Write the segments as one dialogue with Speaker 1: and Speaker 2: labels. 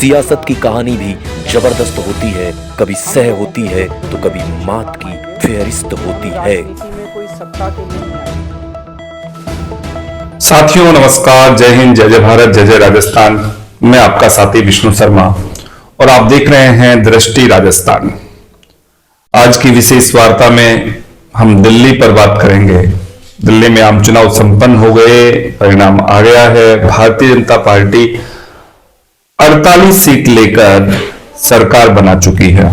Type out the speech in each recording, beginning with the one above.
Speaker 1: सियासत की कहानी भी जबरदस्त होती है, कभी सह होती है तो कभी मात की फेहरिस्त होती है।
Speaker 2: साथियों नमस्कार, जय हिंद, जय जय भारत, जय जय राजस्थान। मैं आपका साथी विष्णु शर्मा और आप देख रहे हैं दृष्टि राजस्थान। आज की विशेष वार्ता में हम दिल्ली पर बात करेंगे। दिल्ली में आम चुनाव संपन्न हो गए, परिणाम आ गया है। भारतीय जनता पार्टी 48 सीट लेकर सरकार बना चुकी है।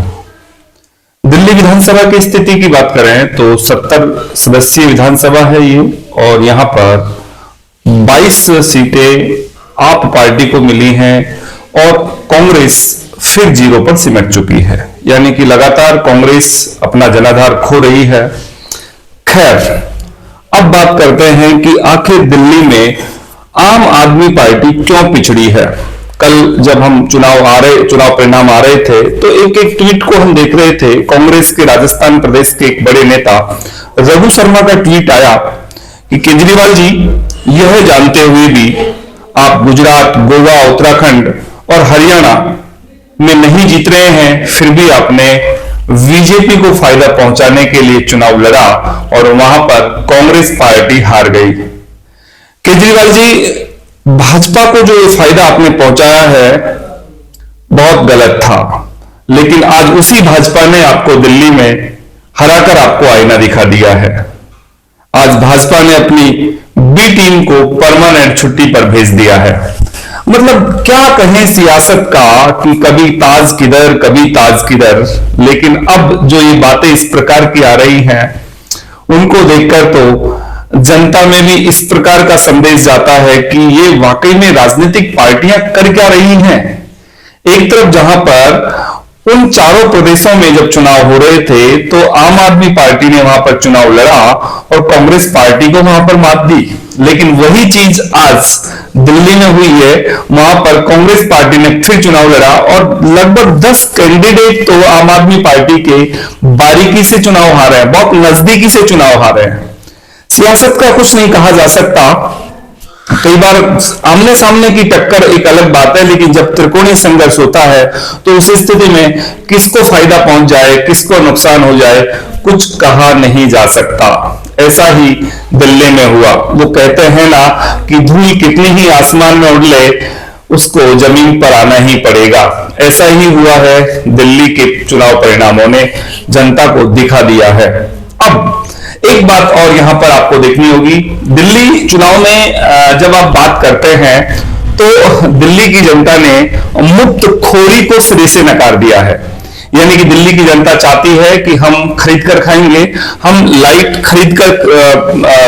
Speaker 2: दिल्ली विधानसभा की स्थिति की बात करें तो 70 सदस्यीय विधानसभा है ये, और यहां पर 22 सीटें आप पार्टी को मिली हैं और कांग्रेस फिर जीरो पर सिमट चुकी है, यानी कि लगातार कांग्रेस अपना जनाधार खो रही है। खैर, अब बात करते हैं कि आखिर दिल्ली में आम आदमी पार्टी क्यों पिछड़ी है। कल जब हम चुनाव परिणाम आ रहे थे तो एक एक ट्वीट को हम देख रहे थे। कांग्रेस के राजस्थान प्रदेश के एक बड़े नेता रघु शर्मा का ट्वीट आया कि केजरीवाल जी, यह जानते हुए भी आप गुजरात, गोवा, उत्तराखंड और हरियाणा में नहीं जीत रहे हैं, फिर भी आपने बीजेपी को फायदा पहुंचाने के लिए चुनाव लड़ा और वहां पर कांग्रेस पार्टी हार गई। केजरीवाल जी, भाजपा को जो ये फायदा आपने पहुंचाया है बहुत गलत था, लेकिन आज उसी भाजपा ने आपको दिल्ली में हराकर आपको आईना दिखा दिया है। आज भाजपा ने अपनी बी टीम को परमानेंट छुट्टी पर भेज दिया है। मतलब क्या कहें सियासत का कि कभी ताज किधर कभी ताज किधर, लेकिन अब जो ये बातें इस प्रकार की आ रही हैं उनको देखकर तो जनता में भी इस प्रकार का संदेश जाता है कि ये वाकई में राजनीतिक पार्टियां कर क्या रही हैं। एक तरफ जहां पर उन चारों प्रदेशों में जब चुनाव हो रहे थे तो आम आदमी पार्टी ने वहां पर चुनाव लड़ा और कांग्रेस पार्टी को वहां पर मात दी, लेकिन वही चीज आज दिल्ली में हुई है। वहां पर कांग्रेस पार्टी ने फिर चुनाव लड़ा और लगभग 10 कैंडिडेट तो आम आदमी पार्टी के बारीकी से चुनाव हारे हैं, बहुत नजदीकी से चुनाव हारे हैं। सियासत का कुछ नहीं कहा जा सकता। कई बार आमने सामने की टक्कर एक अलग बात है, लेकिन जब त्रिकोणीय संघर्ष होता है तो उस स्थिति में किसको फायदा पहुंच जाए, किसको नुकसान हो जाए, कुछ कहा नहीं जा सकता। ऐसा ही दिल्ली में हुआ। वो कहते हैं ना कि धूल कितनी ही आसमान में उड़ ले, उसको जमीन पर आना ही पड़ेगा। ऐसा ही हुआ है। दिल्ली के चुनाव परिणामों ने जनता को दिखा दिया है। अब एक बात और यहां पर आपको देखनी होगी। दिल्ली चुनाव में जब आप बात करते हैं तो दिल्ली की जनता ने मुफ्तखोरी को सिरे से नकार दिया है। यानी कि दिल्ली की जनता चाहती है कि हम खरीद कर खाएंगे, हम लाइट खरीद कर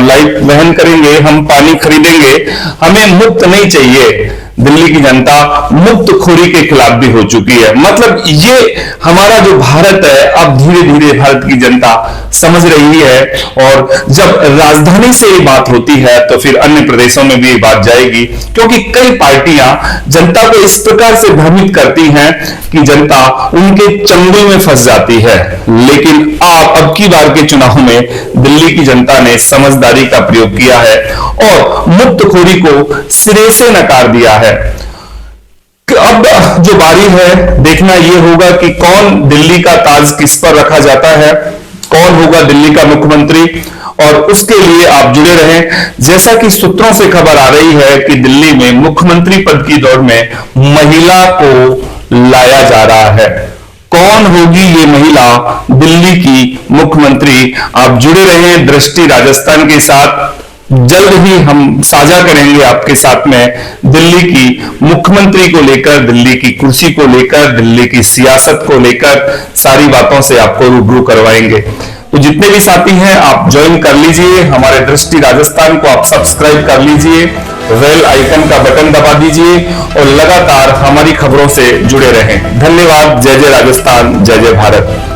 Speaker 2: लाइट वहन करेंगे, हम पानी खरीदेंगे, हमें मुफ्त नहीं चाहिए। दिल्ली की जनता मुफ्तखोरी के खिलाफ भी हो चुकी है। मतलब ये हमारा जो भारत है, अब धीरे धीरे भारत की जनता समझ रही है, और जब राजधानी से ये बात होती है तो फिर अन्य प्रदेशों में भी ये बात जाएगी, क्योंकि कई पार्टियां जनता को इस प्रकार से भ्रमित करती हैं कि जनता उनके चंगुल में फंस जाती है। लेकिन अब की बार के चुनाव में दिल्ली की जनता ने समझदारी का प्रयोग किया है और मुफ्तखोरी को सिरे से नकार दिया है। अब जो बारी है, देखना यह होगा कि कौन दिल्ली का ताज किस पर रखा जाता है, कौन होगा दिल्ली का मुख्यमंत्री, और उसके लिए आप जुड़े रहें। जैसा कि सूत्रों से खबर आ रही है कि दिल्ली में मुख्यमंत्री पद की दौड़ में महिला को लाया जा रहा है। कौन होगी ये महिला दिल्ली की मुख्यमंत्री? आप जुड़े रहें दृष्टि राजस्थान के साथ। जल्द ही हम साझा करेंगे आपके साथ में दिल्ली की मुख्यमंत्री को लेकर, दिल्ली की कुर्सी को लेकर, दिल्ली की सियासत को लेकर सारी बातों से आपको रूबरू करवाएंगे। तो जितने भी साथी हैं आप ज्वाइन कर लीजिए, हमारे दृष्टि राजस्थान को आप सब्सक्राइब कर लीजिए, बेल आइकन का बटन दबा दीजिए और लगातार हमारी खबरों से जुड़े रहें। धन्यवाद। जय जय राजस्थान, जय जय भारत।